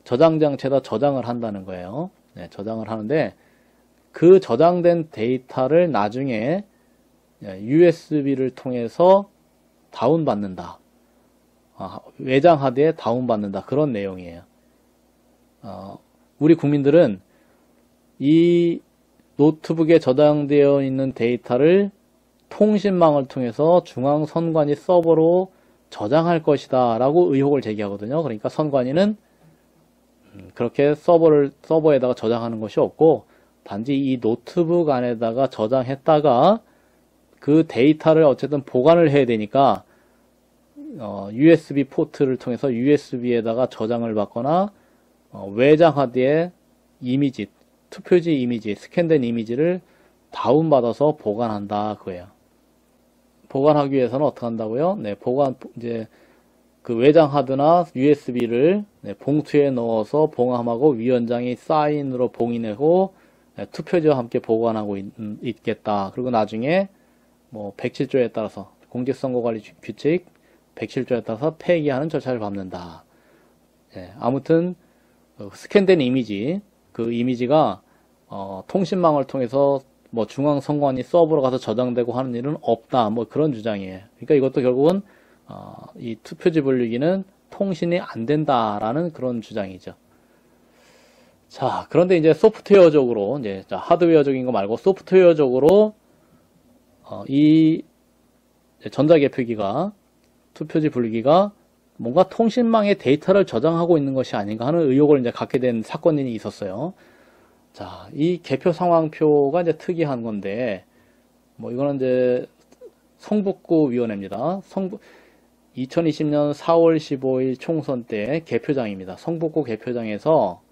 저장장치에다 저장을 한다는 거예요. 저장을 하는데 그 저장된 데이터를 나중에 USB를 통해서 다운받는다. 외장 하드에 다운받는다. 그런 내용이에요. 우리 국민들은 이 노트북에 저장되어 있는 데이터를 통신망을 통해서 중앙선관위 서버로 저장할 것이다 라고 의혹을 제기하거든요. 그러니까 선관위는 그렇게 서버에다가 저장하는 것이 없고 단지 이 노트북 안에다가 저장했다가 그 데이터를 어쨌든 보관을 해야 되니까 USB 포트를 통해서 USB에다가 저장을 받거나 외장 하드에 이미지, 투표지 이미지, 스캔된 이미지를 다운받아서 보관한다 그거예요. 보관하기 위해서는 어떻게 한다고요? 이제 그 외장 하드나 USB를 봉투에 넣어서 봉함하고 위원장이 사인으로 봉인하고 투표지와 함께 보관하고 있겠다. 그리고 나중에 뭐 107조에 따라서 공직선거관리 규칙 107조에 따라서 폐기하는 절차를 밟는다. 아무튼 스캔된 이미지, 그 이미지가 통신망을 통해서 뭐 중앙선관위 서버로 가서 저장되고 하는 일은 없다. 뭐 그런 주장이에요. 그러니까 이것도 결국은 이 투표지 분류기는 통신이 안 된다라는 그런 주장이죠. 자, 그런데 이제 소프트웨어적으로, 이제 하드웨어적인 거 말고 소프트웨어적으로 이 전자개표기가, 투표지 분류기가 뭔가 통신망에 데이터를 저장하고 있는 것이 아닌가 하는 의혹을 이제 갖게 된 사건이 있었어요. 자, 이 개표 상황표가 이제 특이한 건데, 뭐 이거는 이제 성북구 위원회입니다. 2020년 4월 15일 총선 때 개표장입니다. 성북구 개표장에서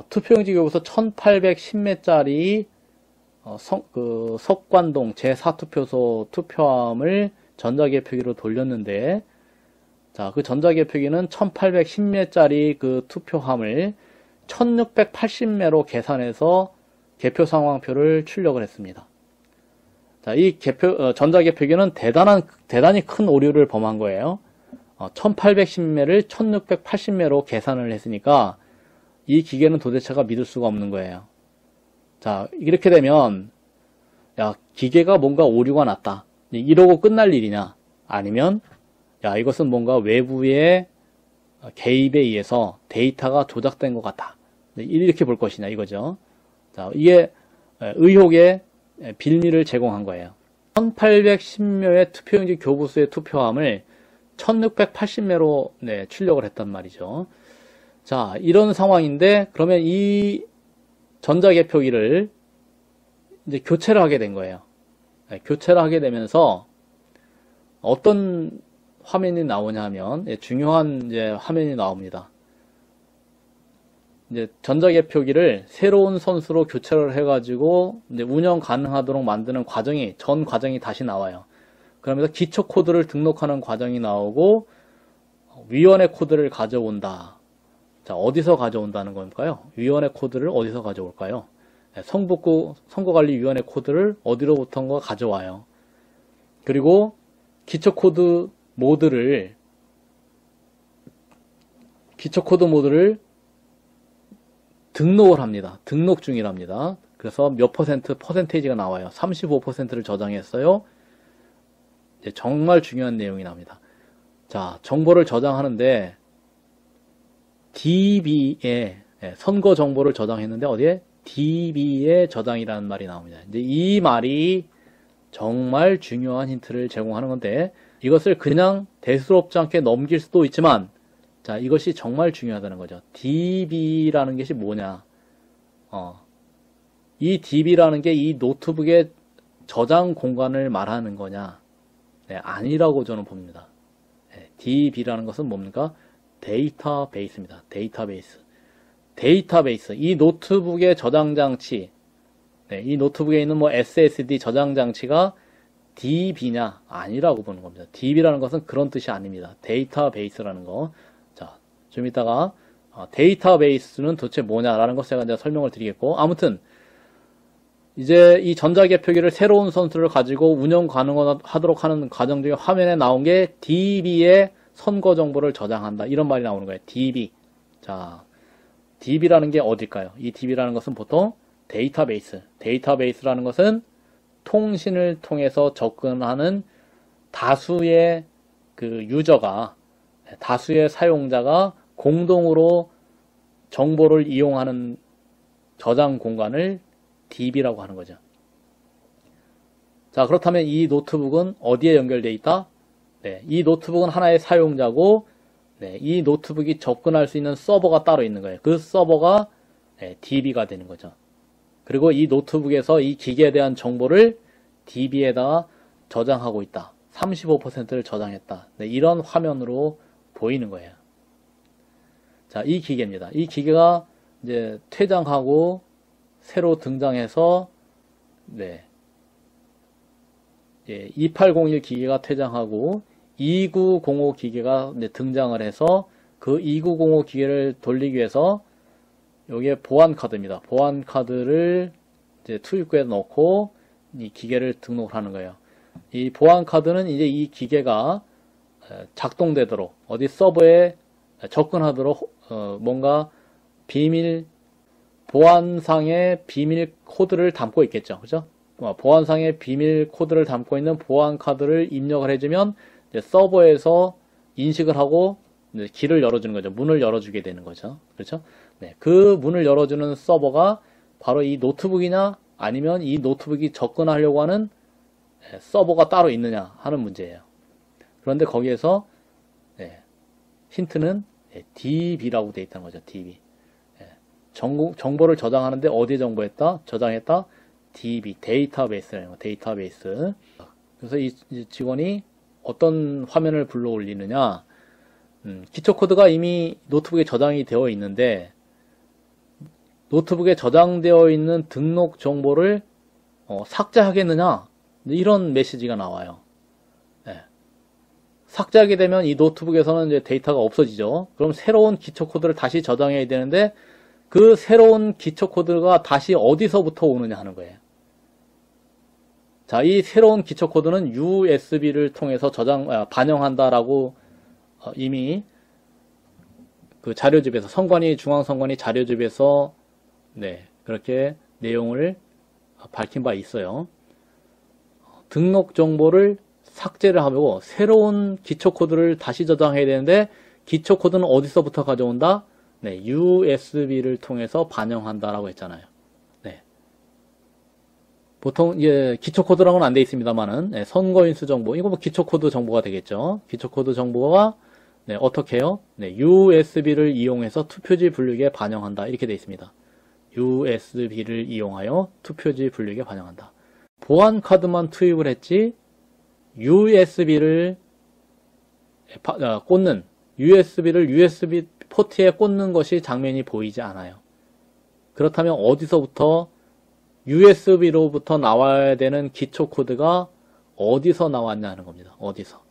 투표용지 교부서 1810매짜리 석관동 제4투표소 투표함을 전자개표기로 돌렸는데, 자, 그 전자개표기는 1810매짜리 그 투표함을 1680매로 계산해서 개표 상황표를 출력을 했습니다. 자, 이 전자개표기는 대단히 큰 오류를 범한 거예요. 1810매를 1680매로 계산을 했으니까 이 기계는 도대체가 믿을 수가 없는 거예요. 자, 이렇게 되면 야, 기계가 뭔가 오류가 났다. 이러고 끝날 일이냐? 아니면 야, 이것은 뭔가 외부의 개입에 의해서 데이터가 조작된 것 같다. 이렇게 볼 것이냐 이거죠. 자, 이게 의혹의 빌미를 제공한 거예요. 1810매의 투표용지 교부수의 투표함을 1680매로 출력을 했단 말이죠. 자, 이런 상황인데 그러면 이 전자개표기를 이제 교체를 하게 된 거예요. 교체를 하게 되면서 어떤 화면이 나오냐 하면 중요한 이제 화면이 나옵니다. 이제 전자개표기를 새로운 선수로 교체를 해가지고 이제 운영 가능하도록 만드는 전 과정이 다시 나와요. 그러면서 기초 코드를 등록하는 과정이 나오고 위원회 코드를 가져온다. 자, 어디서 가져온다는 걸까요? 위원회 코드를 어디서 가져올까요? 성북구 선거관리위원회 코드를 어디로부턴가 가져와요. 그리고 기초 코드 모드를 등록을 합니다. 등록 중이랍니다. 그래서 몇 퍼센테이지가 나와요. 35%를 저장했어요. 이제 정말 중요한 내용이 나옵니다. 자, 정보를 저장하는데 DB에 선거 정보를 저장했는데 어디에? DB에 저장이라는 말이 나옵니다. 이제 이 말이 정말 중요한 힌트를 제공하는 건데, 이것을 그냥 대수롭지 않게 넘길 수도 있지만, 자, 이것이 정말 중요하다는 거죠. DB라는 것이 뭐냐? 이 DB라는 게 이 노트북의 저장 공간을 말하는 거냐? 네, 아니라고 저는 봅니다. 네, DB라는 것은 뭡니까? 데이터베이스입니다. 데이터베이스. 데이터베이스. 이 노트북의 저장 장치, 네, 이 노트북에 있는 뭐 SSD 저장 장치가 DB냐? 아니라고 보는 겁니다. DB라는 것은 그런 뜻이 아닙니다. 데이터베이스라는 거. 자, 좀 이따가 데이터베이스는 도대체 뭐냐라는 것을 제가 이제 설명을 드리겠고, 아무튼 이제 이 전자개표기를 새로운 선수를 가지고 운영 가능하도록 하는 과정 중에 화면에 나온 게 DB의 선거 정보를 저장한다. 이런 말이 나오는 거예요. DB. 자, DB라는 게 어딜까요? 이 DB라는 것은 보통 데이터베이스. 데이터베이스라는 것은 통신을 통해서 접근하는 다수의 그 유저가, 다수의 사용자가 공동으로 정보를 이용하는 저장 공간을 DB라고 하는 거죠. 자, 그렇다면 이 노트북은 어디에 연결되어 있다? 네, 이 노트북은 하나의 사용자고, 네, 이 노트북이 접근할 수 있는 서버가 따로 있는 거예요. 그 서버가 DB가 되는 거죠. 그리고 이 노트북에서 이 기계에 대한 정보를 DB에다가 저장하고 있다. 35%를 저장했다. 네, 이런 화면으로 보이는 거예요. 자, 이 기계입니다. 이 기계가 이제 퇴장하고 새로 등장해서, 네, 2801 기계가 퇴장하고 2905 기계가 등장을 해서 그 2905 기계를 돌리기 위해서 여기에 보안 카드입니다. 보안 카드를 이제 투입구에 넣고 이 기계를 등록을 하는 거예요. 이 보안 카드는 이제 이 기계가 작동되도록 어디 서버에 접근하도록 뭔가 보안상의 비밀 코드를 담고 있겠죠. 그죠? 보안상의 비밀 코드를 담고 있는 보안 카드를 입력을 해주면 이제 서버에서 인식을 하고 이제 길을 열어주는 거죠. 문을 열어주게 되는 거죠. 그렇죠? 네, 그 문을 열어주는 서버가 바로 이 노트북이냐 아니면 이 노트북이 접근하려고 하는 서버가 따로 있느냐 하는 문제예요. 그런데 거기에서 힌트는 DB라고 되어 있다는 거죠. DB. 정보를 저장하는데 어디에 저장했다? DB, 데이터베이스라는 거, 데이터베이스. 그래서 이 직원이 어떤 화면을 불러 올리느냐, 기초 코드가 이미 노트북에 저장이 되어 있는데, 노트북에 저장되어 있는 등록 정보를 삭제하겠느냐, 이런 메시지가 나와요. 삭제하게 되면 이 노트북에서는 이제 데이터가 없어지죠. 그럼 새로운 기초 코드를 다시 저장해야 되는데, 그 새로운 기초 코드가 다시 어디서부터 오느냐 하는 거예요. 자, 이 새로운 기초 코드는 USB를 통해서 반영한다라고 이미 그 자료집에서 중앙선관위 자료집에서 그렇게 내용을 밝힌 바 있어요. 등록 정보를 삭제를 하고 새로운 기초 코드를 다시 저장해야 되는데 기초 코드는 어디서부터 가져온다? USB를 통해서 반영한다라고 했잖아요. 보통 기초 코드랑은 안 돼 있습니다만은 선거인수 정보, 이거 뭐 기초 코드 정보가 되겠죠. 기초 코드 정보가 어떻게 해요? USB를 이용해서 투표지 분류기에 반영한다 이렇게 돼 있습니다. USB를 이용하여 투표지 분류기에 반영한다. 보안 카드만 투입을 했지 USB를 꽂는 USB 포트에 꽂는 것이 장면이 보이지 않아요. 그렇다면 어디서부터 USB로부터 나와야 되는 기초 코드가 어디서 나왔냐는 겁니다. 어디서?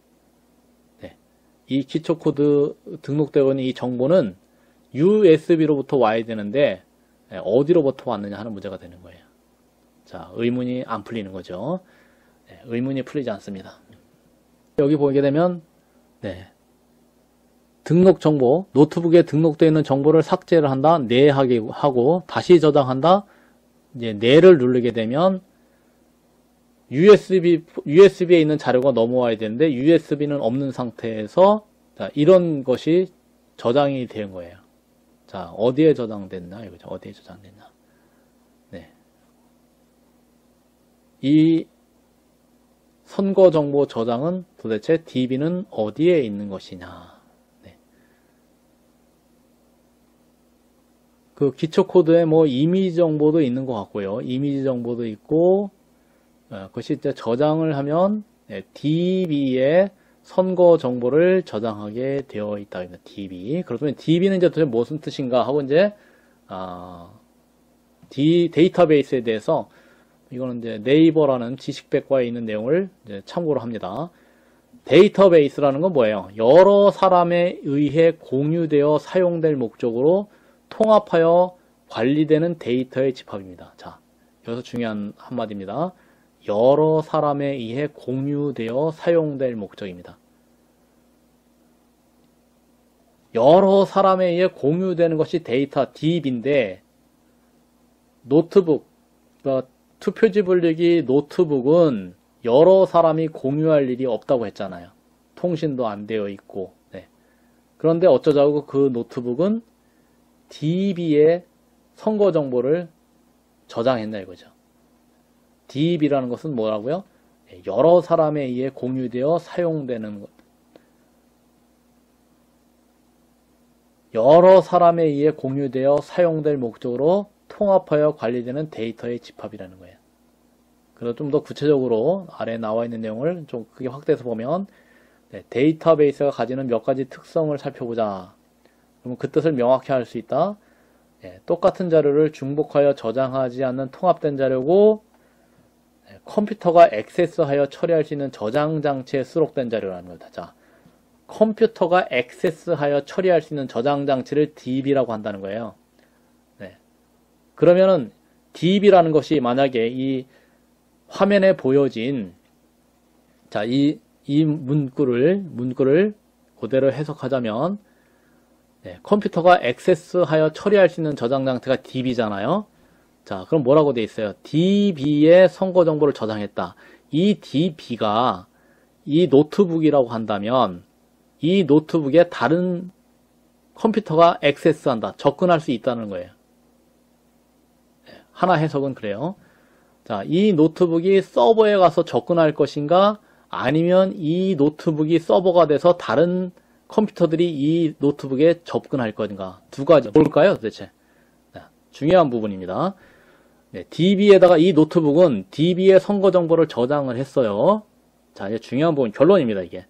이 기초 코드 등록되어 있는 이 정보는 USB로부터 와야 되는데 어디로부터 왔느냐 하는 문제가 되는 거예요. 자, 의문이 안 풀리는 거죠. 의문이 풀리지 않습니다. 여기 보게 되면 등록 정보, 노트북에 등록되어 있는 정보를 삭제를 한다, 하고 다시 저장한다. 이제 네를 누르게 되면 USB에 있는 자료가 넘어와야 되는데 USB는 없는 상태에서 이런 것이 저장이 된 거예요. 자, 어디에 저장됐나 이거죠. 어디에 저장됐나. 이 선거 정보 저장은 도대체 DB는 어디에 있는 것이냐. 네. 그 기초 코드에 뭐 이미지 정보도 있는 것 같고요. 이미지 정보도 있고, 그것이 이제 저장을 하면 DB에 선거 정보를 저장하게 되어 있다. DB. 그러면 DB는 이제 도대체 무슨 뜻인가 하고 이제 데이터베이스에 대해서 이거는 이제 네이버라는 지식백과에 있는 내용을 이제 참고로 합니다. 데이터베이스라는 건 뭐예요? 여러 사람에 의해 공유되어 사용될 목적으로 통합하여 관리되는 데이터의 집합입니다. 자, 여기서 중요한 한마디입니다. 여러 사람에 의해 공유되어 사용될 목적입니다. 여러 사람에 의해 공유되는 것이 데이터 DB인데 노트북, 그러니까 투표지 분리기 노트북은 여러 사람이 공유할 일이 없다고 했잖아요. 통신도 안 되어 있고. 네. 그런데 어쩌자고 그 노트북은 DB에 선거 정보를 저장했나 이거죠. DB라는 것은 뭐라고요? 여러 사람에 의해 공유되어 사용되는 것. 여러 사람에 의해 공유되어 사용될 목적으로 통합하여 관리되는 데이터의 집합이라는 거예요. 그래서 좀 더 구체적으로 아래에 나와 있는 내용을 좀 크게 확대해서 보면 데이터베이스가 가지는 몇 가지 특성을 살펴보자. 그러면 그 뜻을 명확히 할 수 있다. 똑같은 자료를 중복하여 저장하지 않는 통합된 자료고 컴퓨터가 액세스하여 처리할 수 있는 저장 장치에 수록된 자료라는 거다. 자, 컴퓨터가 액세스하여 처리할 수 있는 저장 장치를 DB라고 한다는 거예요. 네. 그러면은 DB라는 것이 만약에 이 화면에 보여진 자, 이 문구를 그대로 해석하자면 컴퓨터가 액세스하여 처리할 수 있는 저장 장치가 DB잖아요. 자, 그럼 뭐라고 돼 있어요? DB에 선거 정보를 저장했다. 이 DB가 이 노트북이라고 한다면 이 노트북에 다른 컴퓨터가 액세스한다. 접근할 수 있다는 거예요. 하나 해석은 그래요. 자, 이 노트북이 서버에 가서 접근할 것인가 아니면 이 노트북이 서버가 돼서 다른 컴퓨터들이 이 노트북에 접근할 것인가. 두 가지. 뭘까요, 도대체? 중요한 부분입니다. DB에다가 이 노트북은 DB의 선거 정보를 저장을 했어요. 자, 이제 중요한 부분, 결론입니다, 이게.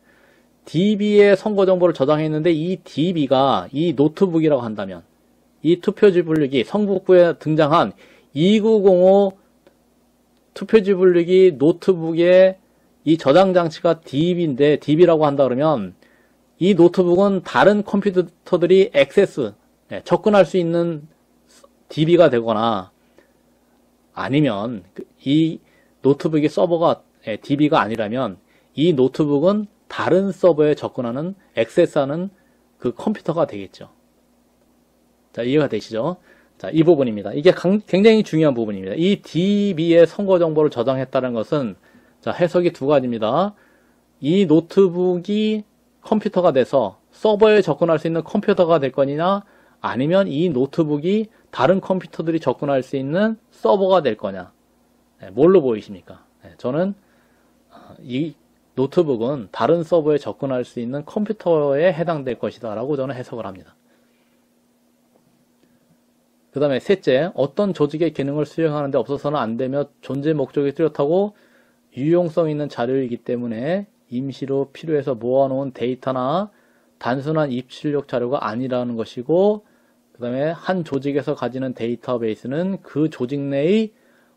DB의 선거 정보를 저장했는데 이 DB가 이 노트북이라고 한다면 이 투표지 분류기 성북구에 등장한 2905 투표지 분류기 노트북의 이 저장 장치가 DB인데 DB라고 한다 그러면 이 노트북은 다른 컴퓨터들이 액세스, 접근할 수 있는 DB가 되거나 아니면 이 노트북이 서버가 DB가 아니라면 이 노트북은 다른 서버에 접근하는, 액세스하는 그 컴퓨터가 되겠죠. 자, 이해가 되시죠? 자, 이 부분입니다. 이게 굉장히 중요한 부분입니다. 이 DB에 선거 정보를 저장했다는 것은 자, 해석이 두 가지입니다. 이 노트북이 컴퓨터가 돼서 서버에 접근할 수 있는 컴퓨터가 될 거냐 아니면 이 노트북이 다른 컴퓨터들이 접근할 수 있는 서버가 될 거냐. 뭘로 보이십니까? 저는 이 노트북은 다른 서버에 접근할 수 있는 컴퓨터에 해당될 것이다 라고 저는 해석을 합니다. 그 다음에 셋째, 어떤 조직의 기능을 수행하는 데 없어서는 안 되며 존재 목적이 뚜렷하고 유용성 있는 자료이기 때문에 임시로 필요해서 모아놓은 데이터나 단순한 입출력 자료가 아니라는 것이고, 그 다음에 한 조직에서 가지는 데이터베이스는 그 조직 내의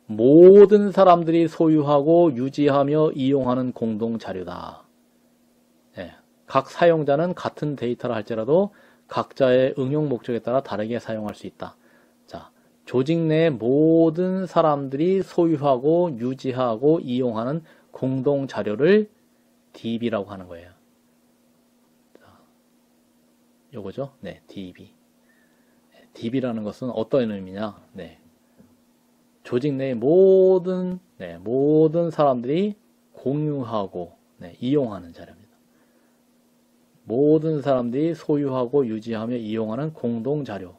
모든 사람들이 소유하고 유지하며 이용하는 공동 자료다. 각 사용자는 같은 데이터라 할지라도 각자의 응용 목적에 따라 다르게 사용할 수 있다. 자, 조직 내 모든 사람들이 소유하고 유지하고 이용하는 공동 자료를 DB라고 하는 거예요. 자, 요거죠? 네, DB. DB라는 것은 어떤 의미냐? 조직 내의 모든 사람들이 공유하고 이용하는 자료입니다. 모든 사람들이 소유하고 유지하며 이용하는 공동 자료.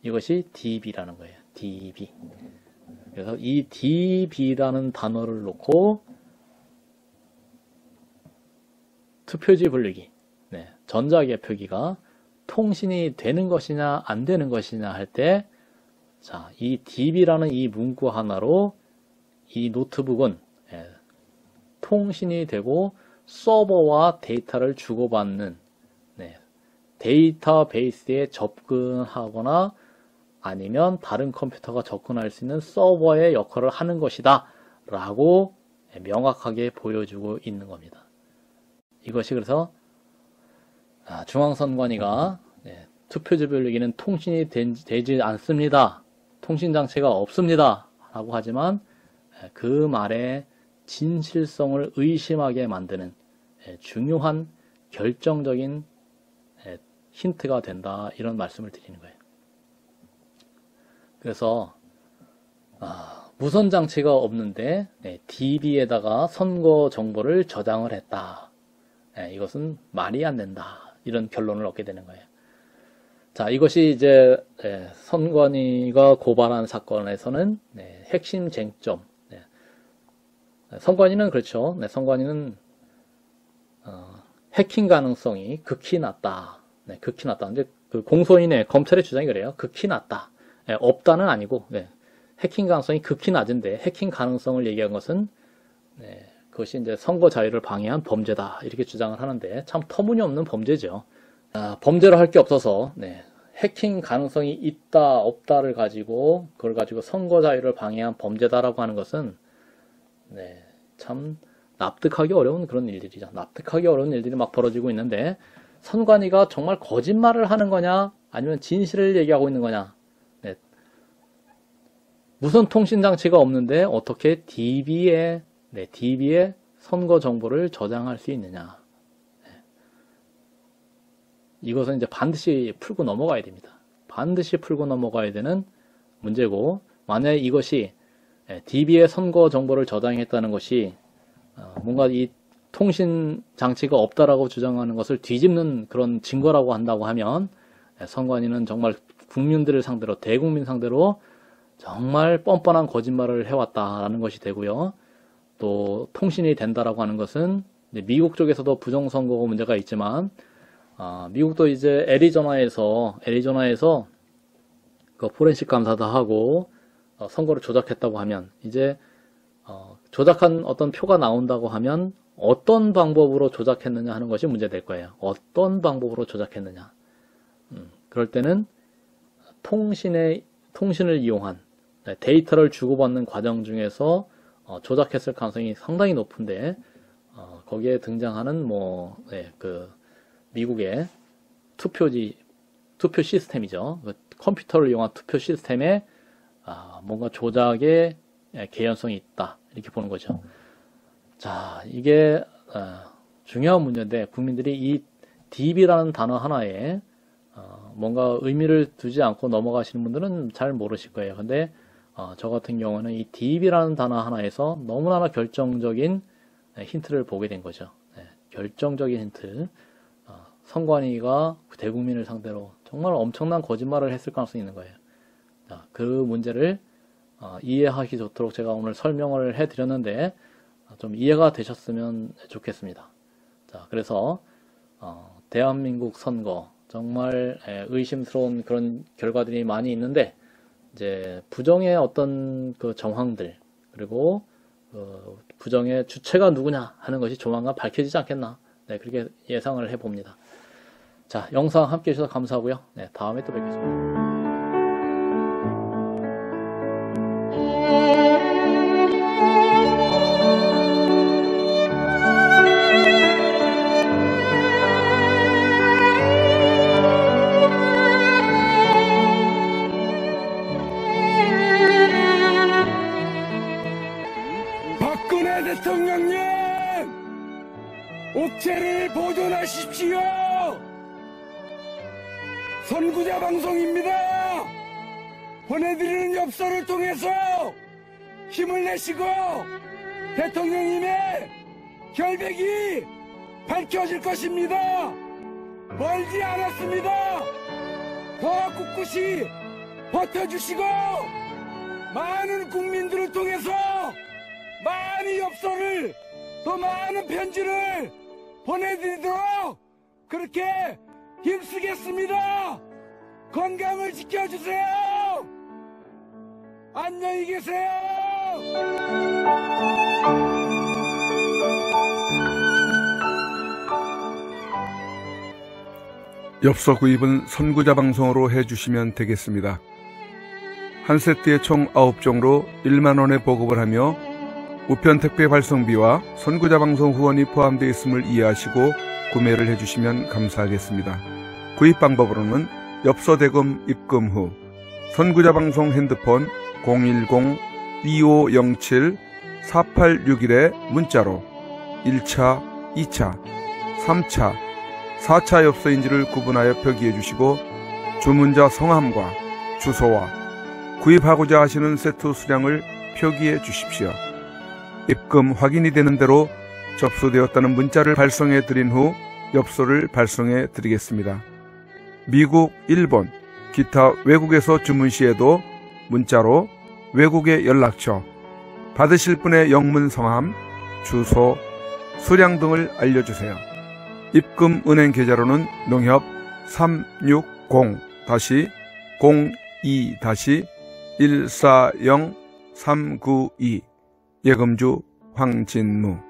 이것이 DB라는 거예요. DB. 그래서 이 DB라는 단어를 놓고 투표지 분류기, 네, 전자개표기가 통신이 되는 것이냐 안 되는 것이냐 할 때, 자, 이 DB라는 이 문구 하나로 이 노트북은 통신이 되고 서버와 데이터를 주고받는, 네, 데이터베이스에 접근하거나 아니면 다른 컴퓨터가 접근할 수 있는 서버의 역할을 하는 것이다 라고 명확하게 보여주고 있는 겁니다. 이것이 그래서 중앙선관위가 투표지 분류기는 통신이 되지 않습니다, 통신장치가 없습니다 라고 하지만 그 말의 진실성을 의심하게 만드는 중요한 결정적인 힌트가 된다, 이런 말씀을 드리는 거예요. 그래서 무선 장치가 없는데 DB에다가 선거 정보를 저장을 했다, 이것은 말이 안 된다, 이런 결론을 얻게 되는 거예요. 자, 이것이 이제 선관위가 고발한 사건에서는 핵심 쟁점. 선관위는 그렇죠. 선관위는 해킹 가능성이 극히 낮다. 극히 낮다. 근데 그 공소인의 검찰의 주장이 그래요. 극히 낮다. 없다는 아니고, 해킹 가능성이 극히 낮은데 해킹 가능성을 얘기한 것은 그것이 이제 선거 자유를 방해한 범죄다, 이렇게 주장을 하는데 참 터무니없는 범죄죠. 범죄를 할 게 없어서 해킹 가능성이 있다 없다를 가지고 그걸 가지고 선거 자유를 방해한 범죄다라고 하는 것은 참 납득하기 어려운 그런 일들이죠. 납득하기 어려운 일들이 막 벌어지고 있는데, 선관위가 정말 거짓말을 하는 거냐 아니면 진실을 얘기하고 있는 거냐. 무선 통신 장치가 없는데 어떻게 DB에 선거 정보를 저장할 수 있느냐. 이것은 이제 반드시 풀고 넘어가야 됩니다. 반드시 풀고 넘어가야 되는 문제고, 만약에 이것이 DB에 선거 정보를 저장했다는 것이 뭔가 이 통신 장치가 없다라고 주장하는 것을 뒤집는 그런 증거라고 한다고 하면, 선관위는 정말 국민들을 상대로, 대국민 상대로 정말 뻔뻔한 거짓말을 해왔다라는 것이 되고요. 또 통신이 된다라고 하는 것은 미국 쪽에서도 부정선거 문제가 있지만, 미국도 이제 애리조나에서 그 포렌식 감사도 하고 선거를 조작했다고 하면, 이제 조작한 어떤 표가 나온다고 하면 어떤 방법으로 조작했느냐 하는 것이 문제될 거예요. 어떤 방법으로 조작했느냐. 그럴 때는 통신을 이용한 데이터를 주고받는 과정 중에서 조작했을 가능성이 상당히 높은데, 거기에 등장하는 그 미국의 투표 시스템이죠. 그 컴퓨터를 이용한 투표 시스템에 뭔가 조작의 개연성이 있다, 이렇게 보는 거죠. 자, 이게 중요한 문제인데, 국민들이 이 DB라는 단어 하나에 뭔가 의미를 두지 않고 넘어가시는 분들은 잘 모르실 거예요. 근데 저 같은 경우는 이 DB라는 단어 하나에서 너무나 결정적인 힌트를 보게 된 거죠. 결정적인 힌트. 선관위가 대국민을 상대로 정말 엄청난 거짓말을 했을 가능성이 있는 거예요. 그 문제를 이해하기 좋도록 제가 오늘 설명을 해드렸는데, 좀 이해가 되셨으면 좋겠습니다. 자, 그래서 대한민국 선거 정말 의심스러운 그런 결과들이 많이 있는데, 이제 부정의 어떤 그 정황들, 그리고 부정의 주체가 누구냐 하는 것이 조만간 밝혀지지 않겠나, 그렇게 예상을 해봅니다. 자, 영상 함께 해주셔서 감사하고요. 다음에 또 뵙겠습니다. 박근혜 대통령님, 옥체를 보존하십시오. 선구자 방송입니다. 보내드리는 엽서를 통해서 힘을 내시고 대통령님의 결백이 밝혀질 것입니다. 멀지 않았습니다. 더 꿋꿋이 버텨주시고 많은 국민들을 통해서 많이 엽서를 또 많은 편지를 보내드리도록 그렇게 힘쓰겠습니다. 건강을 지켜주세요. 안녕히 계세요. 엽서 구입은 선구자 방송으로 해주시면 되겠습니다. 한 세트에 총 9종으로 1만원에 보급을 하며 우편 택배 발송비와 선구자 방송 후원이 포함되어 있음을 이해하시고 구매를 해주시면 감사하겠습니다. 구입 방법으로는 엽서 대금 입금 후 선구자 방송 핸드폰 010-2507-4861에 문자로 1차, 2차, 3차, 4차 엽서인지를 구분하여 표기해 주시고 주문자 성함과 주소와 구입하고자 하시는 세트 수량을 표기해 주십시오. 입금 확인이 되는 대로 접수되었다는 문자를 발송해 드린 후 엽서를 발송해 드리겠습니다. 미국, 일본, 기타 외국에서 주문 시에도 문자로 외국의 연락처, 받으실 분의 영문 성함, 주소, 수량 등을 알려주세요. 입금 은행 계좌로는 농협 360-02-140-392 예금주 황진무